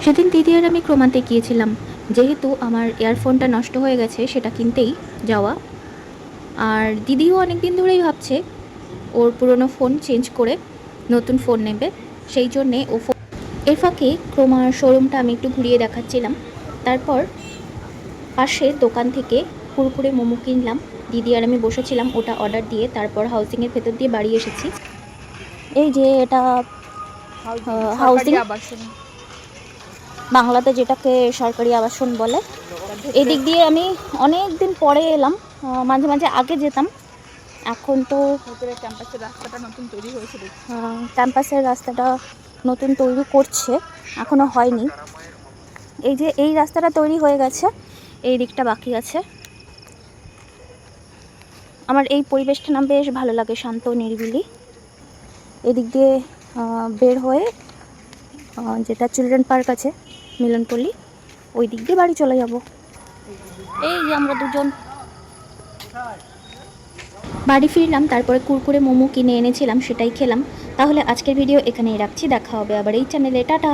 সেদিন দিদি আর আমি ক্রোমাতে গিয়েছিলাম, যেহেতু আমার ইয়ারফোনটা নষ্ট হয়ে গেছে সেটা কিনতেই যাওয়া। আর দিদিও অনেক দিন ধরেই ভাবছে ওর পুরনো ফোন চেঞ্জ করে নতুন ফোন নেবে, সেই জন্যে ও এর ফাঁকে ক্রোমার শোরুমটা আমি একটু ঘুরিয়ে দেখাচ্ছিলাম। তারপর পাশে দোকান থেকে কুরকুরে মোমো কিনলাম, দিদি আর আমি বসেছিলাম ওটা অর্ডার দিয়ে। তারপর হাউসিংয়ের ভেতর দিয়ে বাড়ি এসেছি। এই যে এটা হাউজিং, বাংলাতে যেটাকে সরকারি আবাসন বলে। এদিক দিয়ে আমি অনেক দিন পরে এলাম, মাঝে মাঝে আগে যেতাম, এখন তো ক্যাম্পাসের রাস্তাটা নতুন তৈরি হয়েছে। ক্যাম্পাসের রাস্তাটা নতুন তৈরি করছে, এখনো হয়নি। এই যে এই রাস্তাটা তৈরি হয়ে গেছে, এই দিকটা বাকি আছে। আমার এই পরিবেশটা না বেশ ভালো লাগে, শান্ত নিরিবিলি। এদিক দিয়ে বের হয়ে যেটা চিলড্রেন পার্ক আছে মিলনপল্লী, ওই দিক দিয়ে বাড়ি চলে যাব। এই যে আমরা দুজন বাড়ি ফিরলাম, তারপরে কুরকুরে মোমো কিনে এনেছিলাম, সেটাই খেলাম। তাহলে আজকের ভিডিও এখানেই রাখছি, দেখা হবে আবার এই চ্যানেলে। টাটা।